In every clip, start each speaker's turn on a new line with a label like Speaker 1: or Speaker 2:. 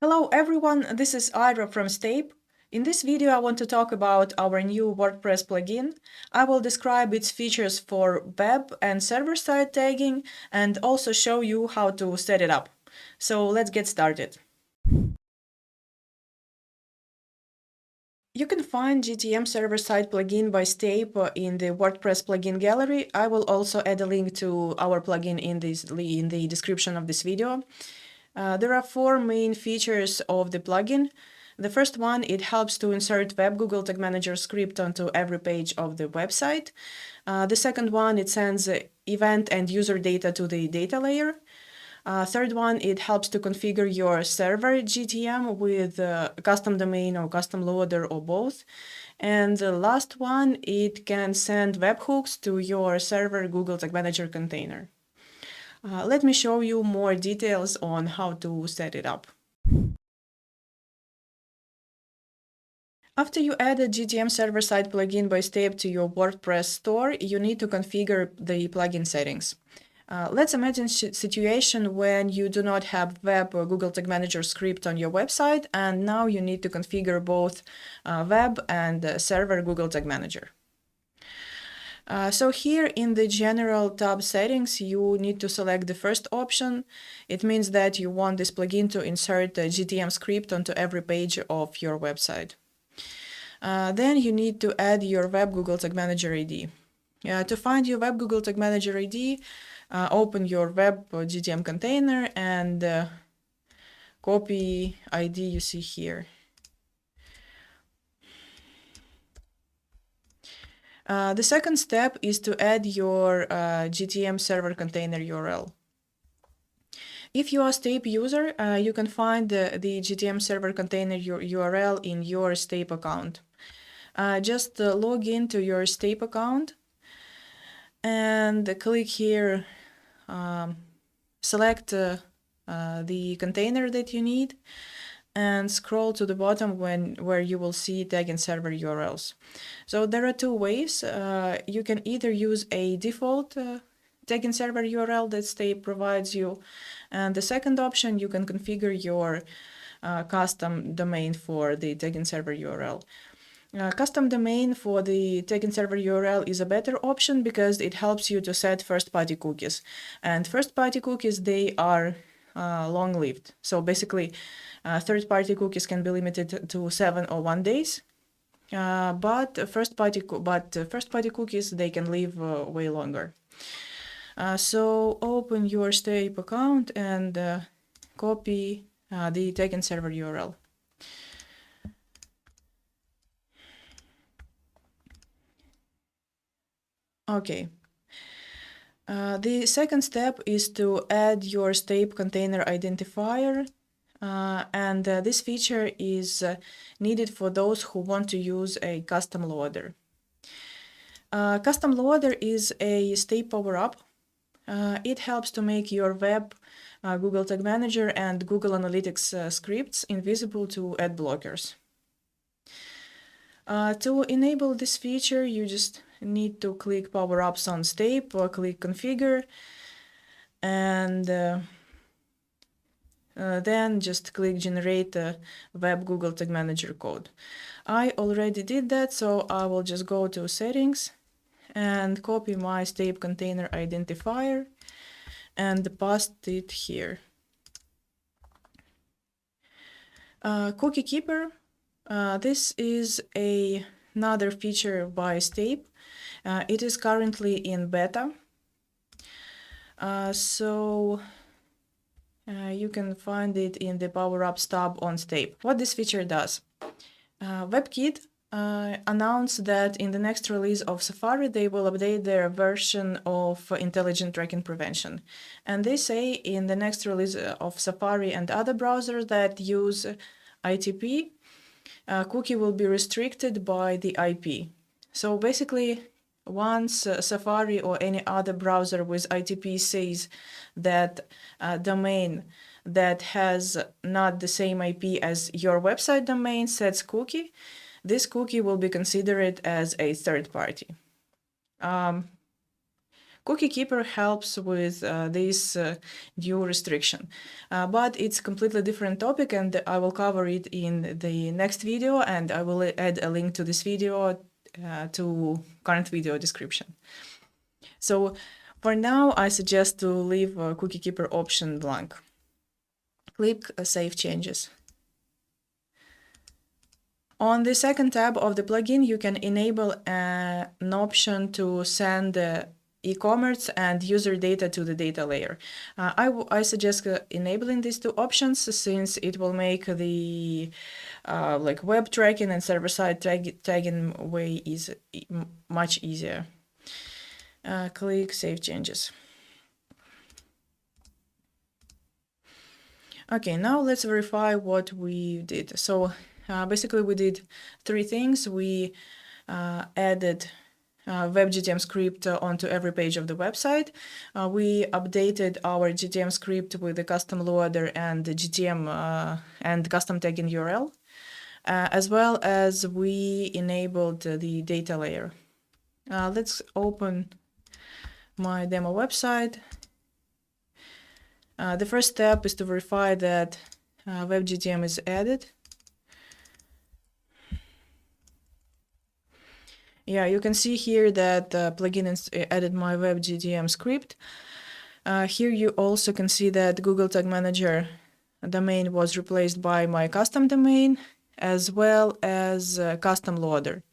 Speaker 1: Hello everyone, this is Ira from Stape. In this video I want to talk about our new WordPress plugin. I will describe its features for web and server-side tagging and also show you how to set it up. So let's get started. You can find GTM server-side plugin by Stape in the WordPress plugin gallery. I will also add a link to our plugin in the description of this video. There are four main features of the plugin. The first one, it helps to insert Web Google Tag Manager script onto every page of the website. The second one, it sends event and user data to the data layer. Third one, it helps to configure your server GTM with a custom domain or custom loader or both. And the last one, it can send webhooks to your server Google Tag Manager container. Let me show you more details on how to set it up. After you add a GTM server-side plugin by Stape to your WordPress store, you need to configure the plugin settings. Let's imagine a situation when you do not have web or Google Tag Manager script on your website, and now you need to configure both web and server Google Tag Manager. So here in the General tab settings, you need to select the first option. It means that you want this plugin to insert a GTM script onto every page of your website. Then you need to add your Web Google Tag Manager ID. To find your Web Google Tag Manager ID, open your Web GTM container and copy ID you see here. The second step is to add your GTM server container URL. If you are a Stape user, you can find the GTM server container URL in your Stape account. Just log into your Stape account and click here, select the container that you need, and scroll to the bottom where you will see tag and server URLs. So there are two ways. You can either use a default tag and server URL that Stape provides you, and the second option, you can configure your custom domain for the tag and server URL. Custom domain for the tag and server URL is a better option because it helps you to set first-party cookies. And first-party cookies, they are long-lived. So basically, third-party cookies can be limited to 7 or 1 days. But first-party cookies, they can live way longer. So open your Stape account and copy the tag and server URL. Okay. The second step is to add your Stape container identifier, and this feature is needed for those who want to use a custom loader. Custom loader is a Stape power-up. It helps to make your web, Google Tag Manager, and Google Analytics scripts invisible to ad blockers. To enable this feature, you just need to click Power-Ups on Stape or click Configure, and then just click Generate Web Google Tag Manager code. I already did that, so I will just go to Settings and copy my Stape container identifier and paste it here. Cookie Keeper. This is another feature by Stape. It is currently in beta. So you can find it in the Power-Ups tab on Stape. What this feature does. WebKit announced that in the next release of Safari, they will update their version of intelligent tracking prevention. And they say in the next release of Safari and other browsers that use ITP, cookie will be restricted by the IP. So basically, once Safari or any other browser with ITP says that a domain that has not the same IP as your website domain sets cookie, this cookie will be considered as a third party. Cookie Keeper helps with this new restriction, but it's a completely different topic, and I will cover it in the next video, and I will add a link to this video to current video description. So for now, I suggest to leave Cookie Keeper option blank. Click Save Changes. On the second tab of the plugin, you can enable an option to send e-commerce and user data to the data layer. I suggest enabling these two options since it will make the like web tracking and server-side tagging way much easier. Click Save Changes. Okay, now let's verify what we did. So basically we did three things. We added WebGTM script onto every page of the website. We updated our GTM script with the custom loader and the GTM and custom tagging URL, as well as we enabled the data layer. Let's open my demo website. The first step is to verify that WebGTM is added. Yeah, you can see here that the plugin added my WebGTM script. Here you also can see that Google Tag Manager domain was replaced by my custom domain, as well as custom loader.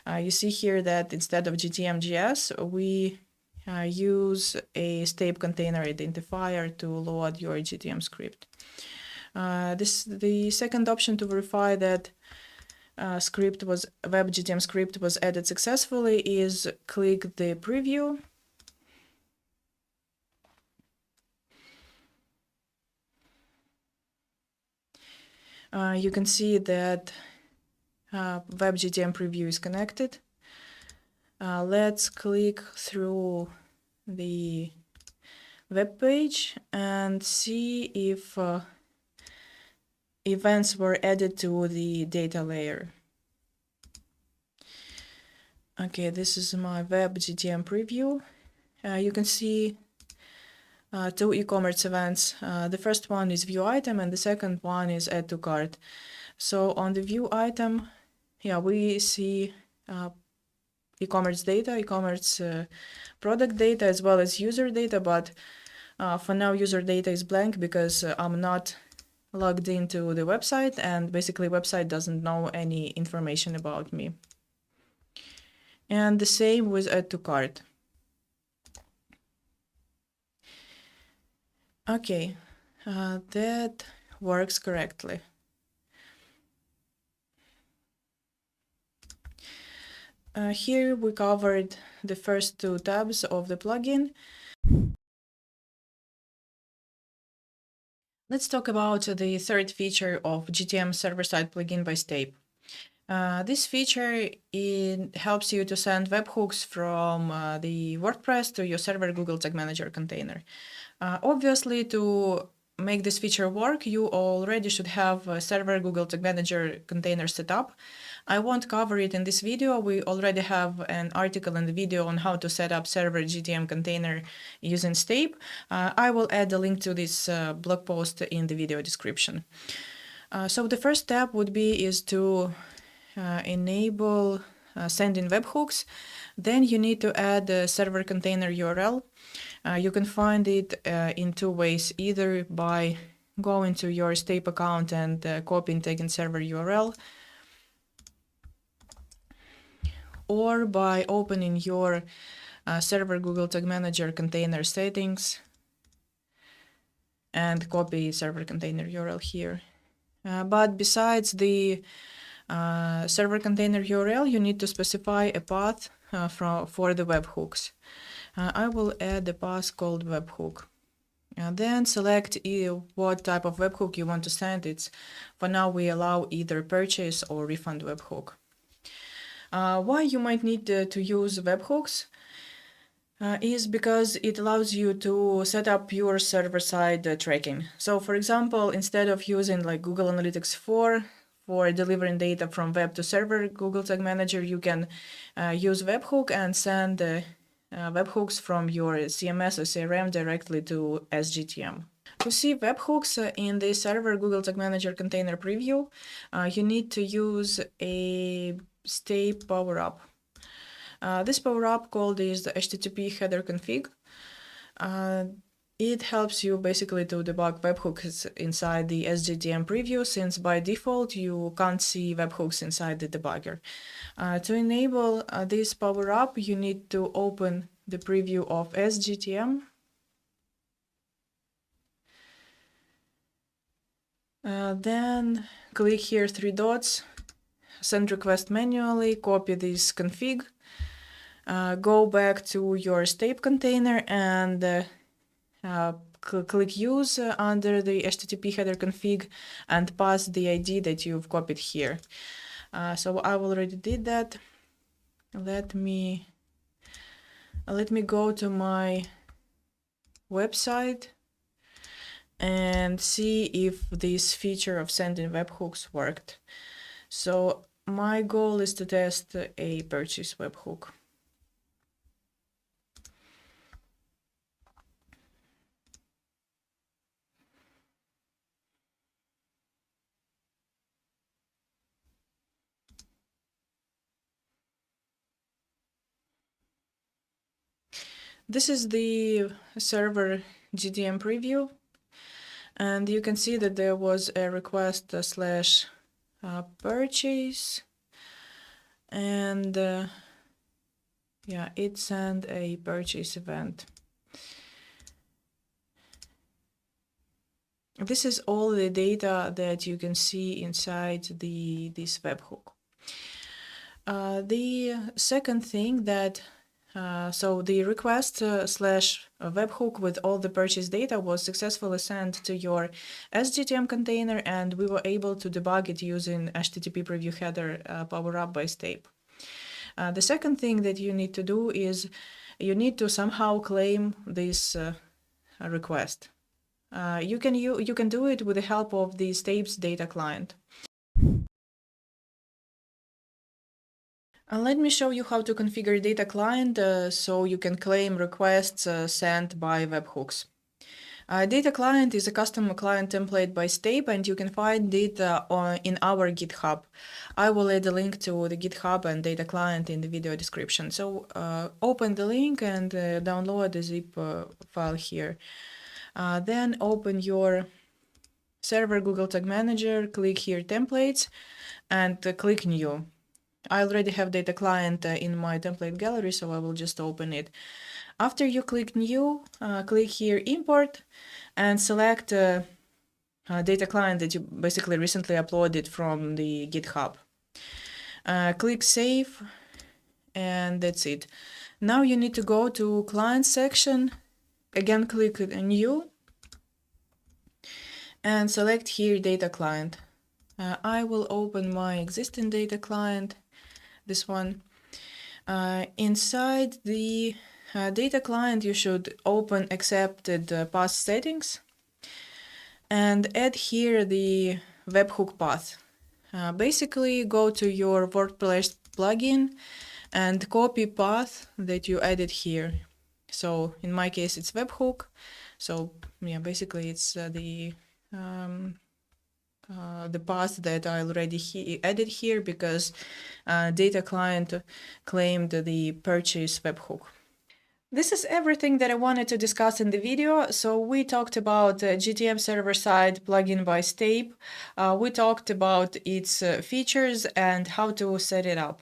Speaker 1: You see here that instead of GTM.js, we use a step container identifier to load your GTM script. The second option to verify that WebGTM script was added successfully is click the preview. You can see that WebGTM preview is connected. Let's click through the web page and see if events were added to the data layer. Okay, this is my WebGTM preview. You can see two e-commerce events. The first one is view item and the second one is add to cart. So on the view item, yeah, we see e-commerce data, e-commerce product data, as well as user data, but for now user data is blank because I'm not logged into the website, and basically website doesn't know any information about me. And the same with add to cart. Okay, that works correctly. Here we covered the first two tabs of the plugin. Let's talk about the third feature of GTM server-side plugin by Step. This feature helps you to send webhooks from the WordPress to your server Google Tag Manager container. Obviously, to make this feature work, you already should have a server Google Tag Manager container set up. I won't cover it in this video. We already have an article and a video on how to set up server GTM container using Step. I will add a link to this blog post in the video description. So the first step would be to enable sending webhooks. Then you need to add a server container URL. You can find it in two ways, either by going to your Step account and copying tagging server URL, or by opening your server Google Tag Manager container settings and copy server container URL here. But besides the server container URL, you need to specify a path for the webhooks. I will add a path called webhook. Then select what type of webhook you want to send. For now we allow either purchase or refund webhook. Why you might need to use webhooks is because it allows you to set up your server-side tracking. So for example, instead of using like Google Analytics 4 for delivering data from web to server Google Tag Manager, you can use webhook and send webhooks from your CMS or CRM directly to SGTM. To see webhooks in the server Google Tag Manager container preview, you need to use a step power-up. This power-up called is the HTTP header config. It helps you basically to debug webhooks inside the SGTM preview, since by default you can't see webhooks inside the debugger. To enable this power-up, you need to open the preview of SGTM. Then click here 3 dots, send request manually, copy this config, go back to your step container and click use under the HTTP header config and pass the ID that you've copied here. So I already did that. Let me go to my website and see if this feature of sending webhooks worked. So my goal is to test a purchase webhook. This is the server GTM preview, and you can see that there was a request slash purchase, and yeah, it sent a purchase event. This is all the data that you can see inside this webhook. The second thing that so the request slash webhook with all the purchase data was successfully sent to your SGTM container, and we were able to debug it using HTTP preview header power-up by step. The second thing that you need to do is you need to somehow claim this request. You can do it with the help of the step's data client. Let me show you how to configure data client so you can claim requests sent by webhooks. Data client is a custom client template by Step, and you can find it in our GitHub. I will add a link to the GitHub and data client in the video description. So open the link and download the zip file here. Then open your server Google Tag Manager, click here templates, and click new. I already have data client in my template gallery, so I will just open it. After you click new, click here import and select data client that you basically recently uploaded from the GitHub. Click save, and that's it. Now you need to go to client section, again click new, and select here data client. I will open my existing data client, this one. Inside the data client, you should open accepted path settings and add here the webhook path. Basically, go to your WordPress plugin and copy path that you added here. So in my case, it's webhook. So yeah, basically it's the path that I already added here because data client claimed the purchase webhook. This is everything that I wanted to discuss in the video. So we talked about GTM server-side plugin by Step. We talked about its features and how to set it up.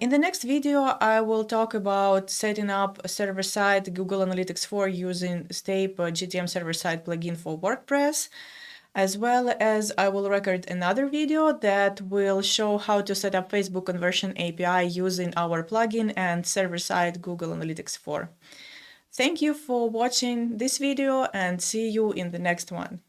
Speaker 1: In the next video, I will talk about setting up a server-side Google Analytics 4 using Step GTM server-side plugin for WordPress, as well as I will record another video that will show how to set up Facebook conversion API using our plugin and server-side Google Analytics 4. Thank you for watching this video and see you in the next one.